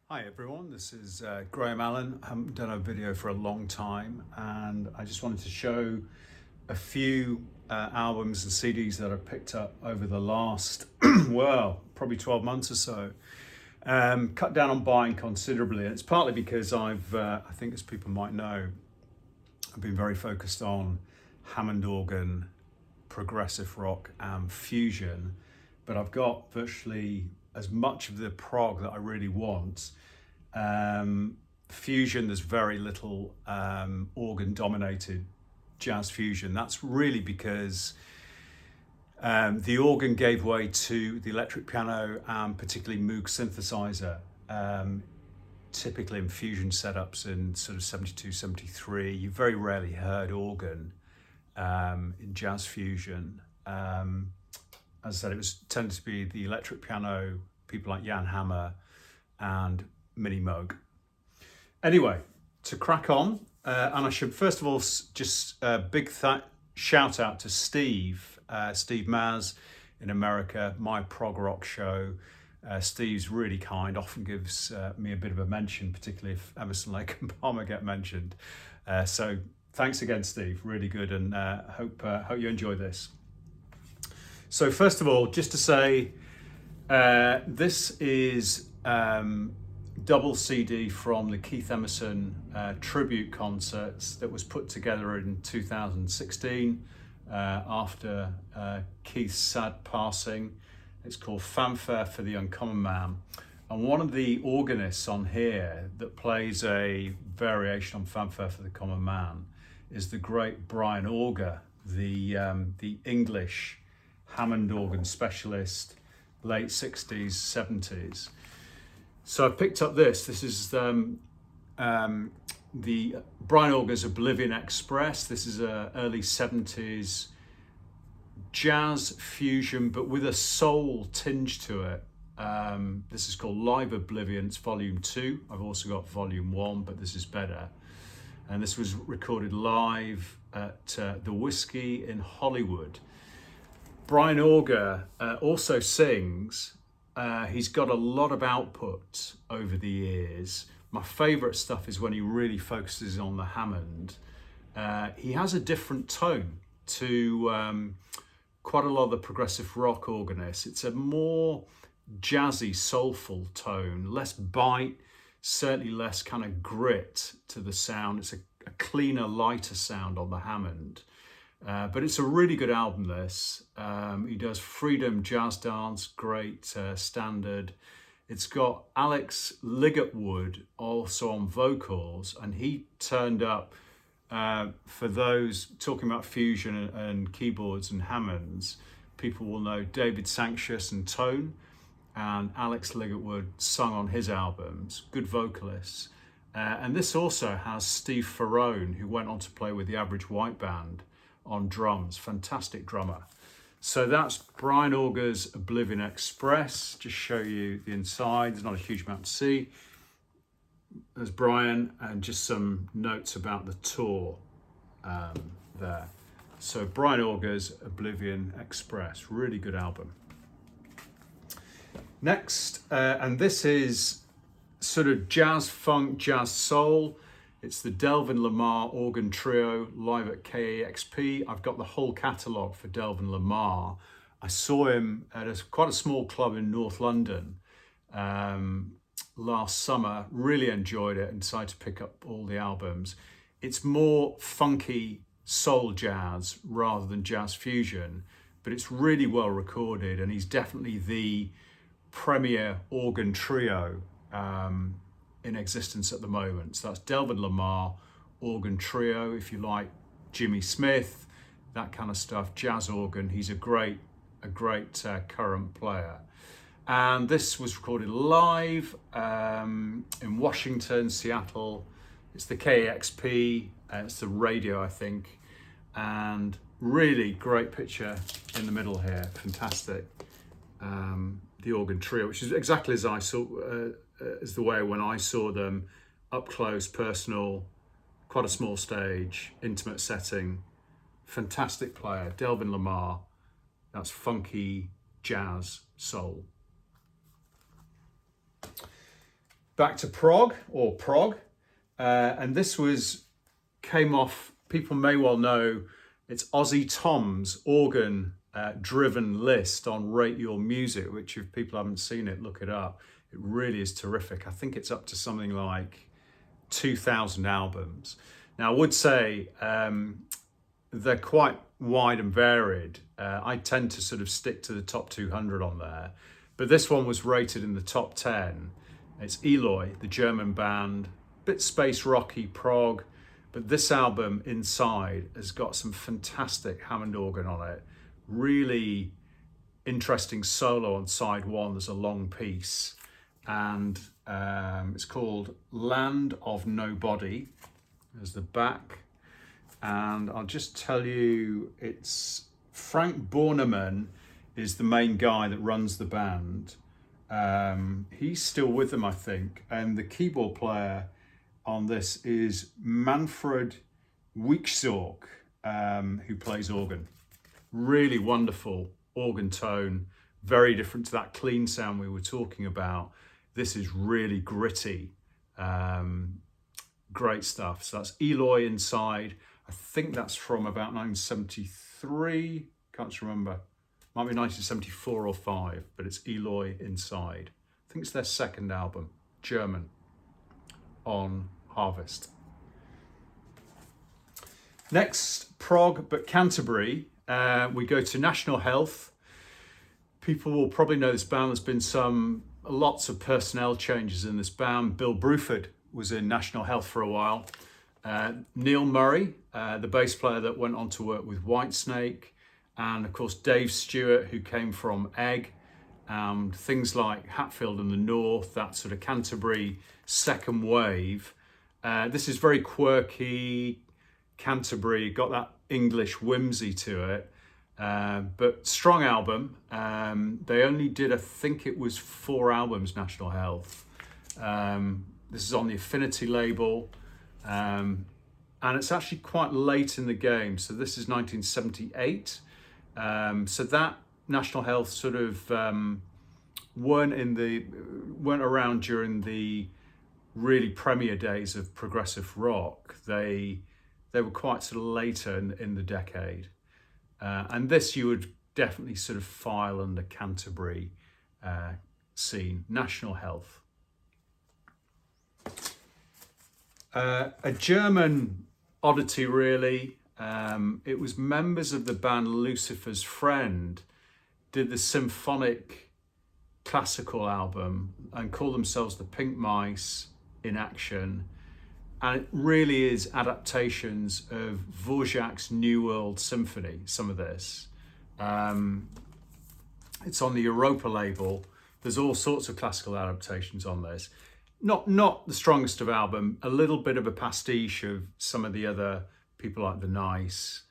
Hi everyone, this is Graham Allen. I haven't done a video for a long time and I just wanted to show a few albums and CDs that I've picked up over the last, well, probably 12 months or so. Cut down on buying considerably, and it's partly because I think as people might know, I've been very focused on Hammond organ, progressive rock and fusion, but I've got virtually as much of the prog that I really want. Fusion, there's very little organ dominated jazz fusion. That's really because the organ gave way to the electric piano and particularly Moog synthesizer. Typically in fusion setups in sort of 72, 73, you very rarely heard organ in jazz fusion. As I said, it was tended to be the electric piano, people like Jan Hammer and Mini Moog. Anyway, to crack on, and I should first of all just big shout out to Steve Maz in America, my prog rock show. Steve's really kind, often gives me a bit of a mention, particularly if Emerson, Lake and Palmer get mentioned. So thanks again, Steve, really good, and hope you enjoy this. So first of all, just to say, this is double CD from the Keith Emerson tribute concerts that was put together in 2016 after Keith's sad passing. It's called Fanfare for the Uncommon Man. And one of the organists on here that plays a variation on Fanfare for the Common Man is the great Brian Auger, the English Hammond organ specialist, late 60s, 70s. So I picked up this. This is the Brian Auger's Oblivion Express. This is a early 70s jazz fusion, but with a soul tinge to it. This is called Live Oblivion. It's volume 2. I've also got volume 1, but this is better. And this was recorded live at the Whiskey in Hollywood. Brian Auger also sings. He's got a lot of output over the years. My favourite stuff is when he really focuses on the Hammond. He has a different tone to quite a lot of the progressive rock organists. It's a more jazzy, soulful tone, less bite, certainly less kind of grit to the sound. It's a cleaner, lighter sound on the Hammond. But it's a really good album, this. He does Freedom Jazz Dance, great standard. It's got Alex Ligertwood also on vocals, and he turned up for those talking about fusion and keyboards and Hammonds. People will know David Sanctius and tone, and Alex Ligertwood sung on his albums, good vocalists. And this also has Steve Ferrone, who went on to play with the Average White Band on drums, fantastic drummer. So that's Brian Auger's Oblivion Express. Just show you the inside. There's not a huge amount to see. There's Brian, and just some notes about the tour there. So Brian Auger's Oblivion Express, really good album. Next, and this is sort of jazz funk, jazz soul. It's the Delvin Lamar Organ Trio live at KAXP. I've got the whole catalogue for Delvin Lamar. I saw him at quite a small club in North London last summer. Really enjoyed it and decided to pick up all the albums. It's more funky soul jazz rather than jazz fusion, but it's really well recorded, and he's definitely the premier organ trio in existence at the moment. So that's Delvin Lamar Organ Trio, if you like Jimmy Smith, that kind of stuff, jazz organ. He's a great current player. And this was recorded live in Washington, Seattle. It's the KXP, it's the radio, I think, and really great picture in the middle here, fantastic. The Organ Trio, which is exactly as I saw, as the way when I saw them, up close, personal, quite a small stage, intimate setting. Fantastic player, Delvin Lamar. That's funky jazz soul. back to Prog, and this came off. People may well know it's Ozzy Tom's organ driven list on Rate Your Music, which if people haven't seen it, look it up. It really is terrific. I think it's up to something like 2,000 albums. Now, I would say they're quite wide and varied. I tend to sort of stick to the top 200 on there, but this one was rated in the top 10. It's Eloy, the German band, bit space rocky prog, but this album Inside has got some fantastic Hammond organ on it. Really interesting solo on side one. There's a long piece, and it's called Land of Nobody. There's the back, and I'll just tell you, it's Frank Bornemann is the main guy that runs the band. He's still with them, I think, and the keyboard player on this is Manfred Wiechsorg, who plays organ. Really wonderful organ tone, very different to that clean sound we were talking about. This is really gritty, great stuff. So that's Eloy Inside. I think that's from about 1973, can't remember. Might be 1974 or 5, but it's Eloy Inside. I think it's their second album, German, on Harvest. Next, Prog, but Canterbury. We go to National Health. People will probably know this band. There's been lots of personnel changes in this band. Bill Bruford was in National Health for a while. Neil Murray, the bass player that went on to work with Whitesnake, and of course Dave Stewart, who came from Egg, things like Hatfield and the North, that sort of Canterbury second wave. This is very quirky, Canterbury, got that English whimsy to it, but strong album. They only did, I think it was 4 albums, National Health. This is on the Affinity label, and it's actually quite late in the game. So this is 1978. So that National Health sort of weren't around during the really premier days of progressive rock. They were quite sort of later in the decade, and this you would definitely sort of file under Canterbury scene. National Health. A German oddity, really. It was members of the band Lucifer's Friend did the symphonic classical album and call themselves the Pink Mice in Action, and it really is adaptations of Dvorak's New World Symphony, some of this. It's on the Europa label. There's all sorts of classical adaptations on this. Not the strongest of album, a little bit of a pastiche of some of the other people like The Nice.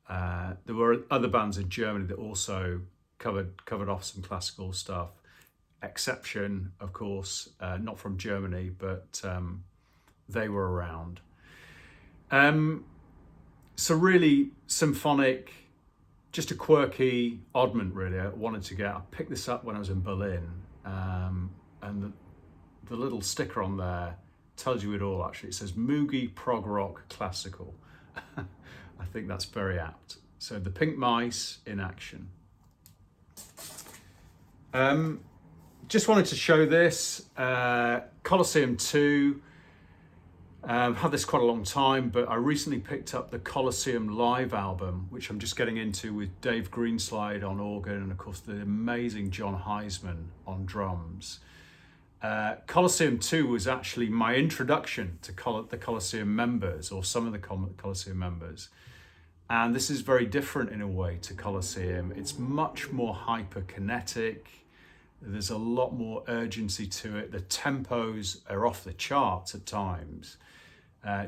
There were other bands in Germany that also covered off some classical stuff. Exception, of course, not from Germany, but they were around. So really symphonic, just a quirky oddment, really. I picked this up when I was in Berlin, and the little sticker on there tells you it all, actually. It says Moogie Prog Rock Classical. I think that's very apt. So the Pink Mice in Action. Just wanted to show this. Colosseum 2. I've had this quite a long time, but I recently picked up the Colosseum live album, which I'm just getting into, with Dave Greenslide on organ and of course the amazing John Heisman on drums. Colosseum 2 was actually my introduction to the Colosseum members, or some of the Colosseum members. And this is very different in a way to Colosseum. It's much more hyperkinetic. There's a lot more urgency to it. The tempos are off the charts at times.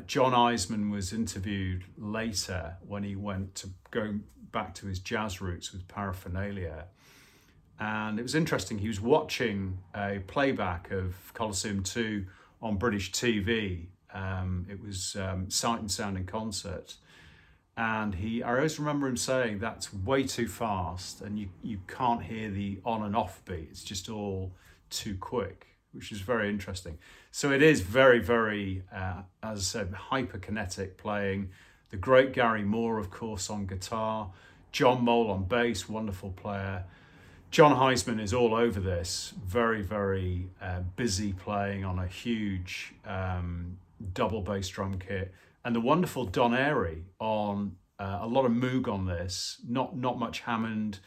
John Heisman was interviewed later when he went to go back to his jazz roots with Paraphernalia. And it was interesting, he was watching a playback of Colosseum 2 on British TV. It was Sight and Sound in Concert. And I always remember him saying, that's way too fast and you can't hear the on and off beat. It's just all too quick. which is very interesting. So it is very, very, as I said, hyperkinetic playing. The great Gary Moore, of course, on guitar. John Mole on bass, wonderful player. John Heisman is all over this, very, very busy playing on a huge double bass drum kit. And the wonderful Don Airy on a lot of Moog on this, not much Hammond.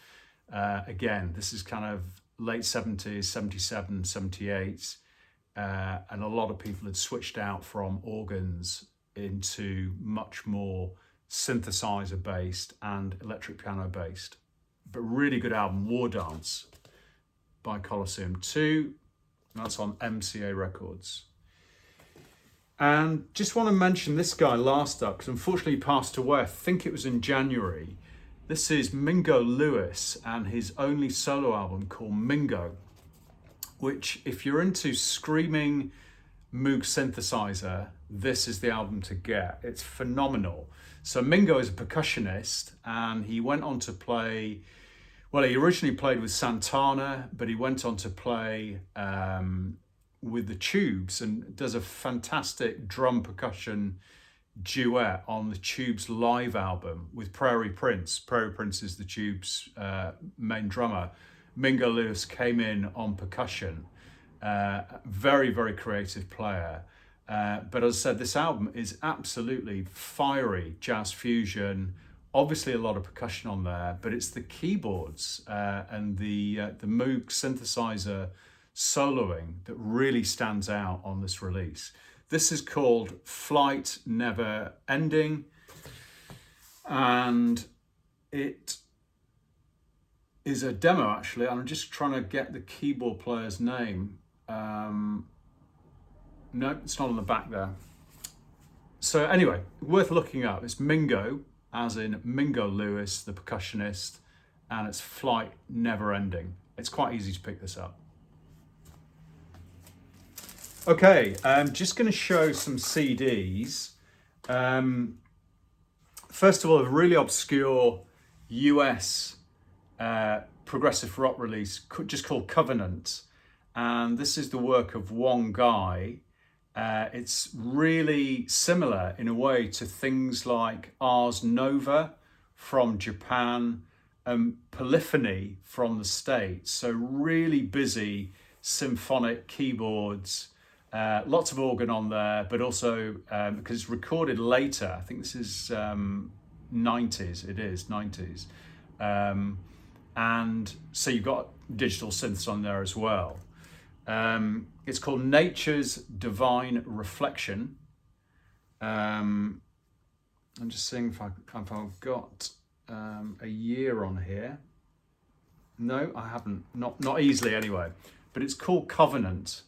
Again, this is kind of late 70s, 77, 78. And a lot of people had switched out from organs into much more synthesizer based and electric piano based. But really good album, War Dance by Colosseum 2. That's on MCA Records. And just want to mention this guy last up, because unfortunately he passed away. I think it was in January. This is Mingo Lewis and his only solo album called Mingo, which if you're into screaming Moog synthesizer, this is the album to get. It's phenomenal. So Mingo is a percussionist, and he went on to play, well, he originally played with Santana, but he went on to play with the Tubes and does a fantastic drum percussion duet on the Tubes live album with Prairie Prince. Prairie Prince is the Tubes main drummer. Mingo Lewis came in on percussion. Very, very creative player. But as I said, this album is absolutely fiery jazz fusion. Obviously a lot of percussion on there, but it's the keyboards and the Moog synthesizer soloing that really stands out on this release. This is called Flight Never Ending, and it is a demo actually. I'm just trying to get the keyboard player's name. No, it's not on the back there. So anyway, worth looking up. It's Mingo, as in Mingo Lewis, the percussionist, and it's Flight Never Ending. It's quite easy to pick this up. Okay, I'm just going to show some CDs. First of all, a really obscure US progressive rock release just called Covenant. And this is the work of one guy. It's really similar in a way to things like Ars Nova from Japan and Polyphony from the States. So really busy symphonic keyboards, lots of organ on there, but also because it's recorded later, I think this is 90s, it is 90s. And so you've got digital synths on there as well. It's called Nature's Divine Reflection. I'm just seeing if I've got a year on here. No, I haven't. Not easily anyway. But it's called Covenant,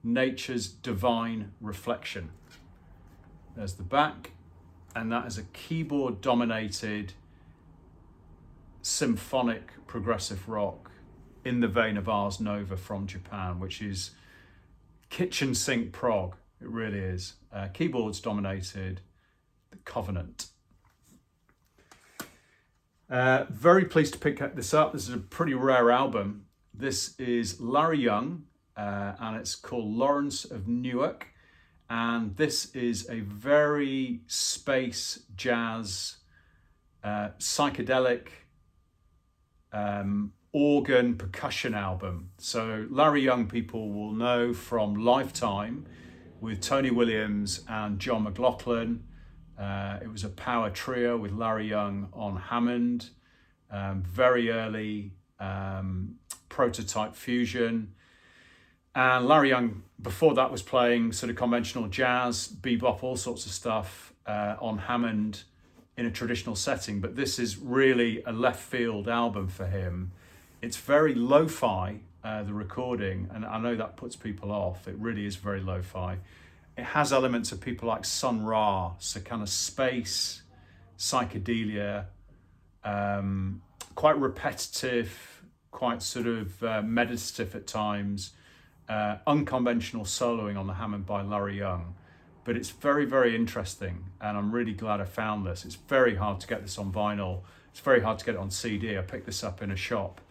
Nature's Divine Reflection. There's the back, and that is a keyboard-dominated symphonic progressive rock in the vein of Ars Nova from Japan, which is kitchen sink prog. It really is. Keyboards dominated, the Covenant. Very pleased to pick this up. This is a pretty rare album. This is Larry Young, and it's called Lawrence of Newark. And this is a very space jazz, psychedelic, organ percussion album. So Larry Young people will know from Lifetime with Tony Williams and John McLaughlin. It was a power trio with Larry Young on Hammond, very early prototype fusion. And Larry Young before that was playing sort of conventional jazz, bebop, all sorts of stuff on Hammond in a traditional setting. But this is really a left field album for him. It's very lo-fi, the recording, and I know that puts people off. It really is very lo-fi. It has elements of people like Sun Ra, so kind of space, psychedelia, quite repetitive, quite sort of meditative at times, unconventional soloing on the Hammond by Larry Young. But it's very, very interesting, and I'm really glad I found this. It's very hard to get this on vinyl. It's very hard to get it on CD. I picked this up in a shop.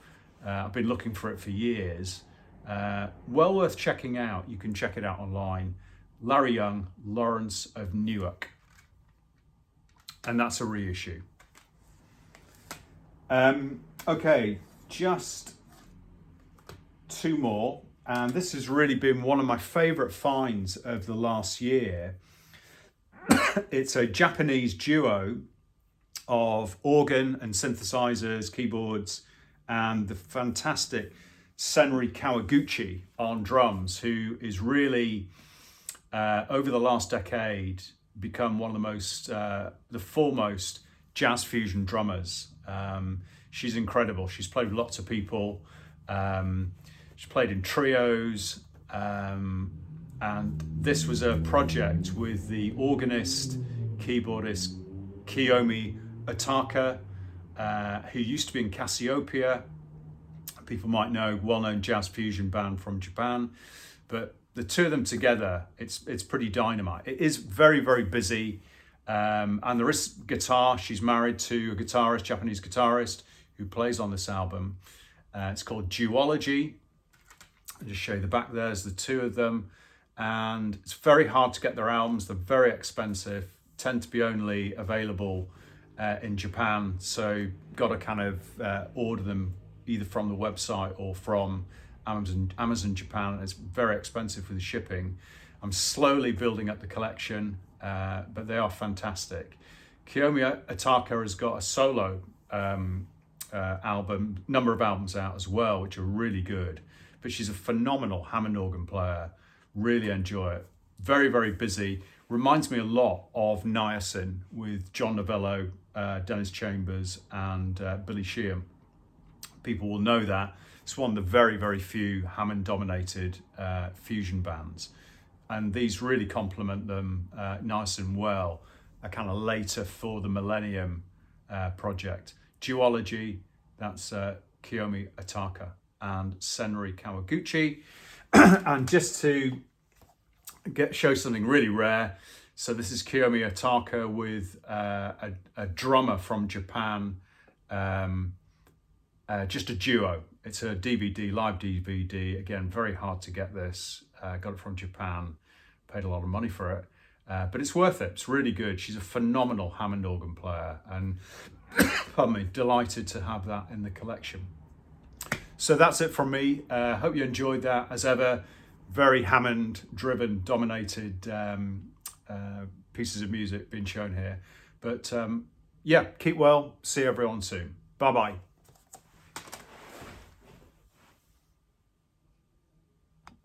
I've been looking for it for years, Well worth checking out. You can check it out online. Larry Young, Lawrence of Newark. And that's a reissue. Okay, just two more. And this has really been one of my favourite finds of the last year. It's a Japanese duo of organ and synthesizers, keyboards, and the fantastic Senri Kawaguchi on drums, who is really, over the last decade, become one of the foremost jazz fusion drummers. She's incredible. She's played with lots of people. She's played in trios. And this was a project with the organist, keyboardist Kiyomi Otaka, who used to be in Cassiopeia. People might know, well-known jazz fusion band from Japan. But the two of them together, it's pretty dynamite. It is very, very busy. And there is guitar. She's married to a guitarist, Japanese guitarist, who plays on this album. It's called Duology. I'll just show you the back. There's the two of them. And it's very hard to get their albums. They're very expensive, tend to be only available in Japan. So got to kind of order them either from the website or from Amazon Japan. It's very expensive for the shipping. I'm slowly building up the collection, but they are fantastic. Kiyomi Otaka has got a solo number of albums out as well, which are really good. But she's a phenomenal Hammond organ player. Really enjoy it. Very, very busy. Reminds me a lot of Niacin with John Novello, Dennis Chambers, and Billy Sheehan. People will know that. It's one of the very, very few Hammond-dominated fusion bands. And these really complement them nice and well. A kind of later for the Millennium project. Duology, that's Kiyomi Otaka and Senri Kawaguchi. And just to show something really rare, so this is Kiyomi Otaka with a drummer from Japan, just a duo. It's a DVD, live DVD. Again, very hard to get this. Got it from Japan, paid a lot of money for it, but it's worth it. It's really good. She's a phenomenal Hammond organ player, and pardon me, delighted to have that in the collection. So that's it from me. Hope you enjoyed that. As ever, very Hammond-driven, dominated pieces of music being shown here. But yeah, keep well. See everyone soon. Bye-bye.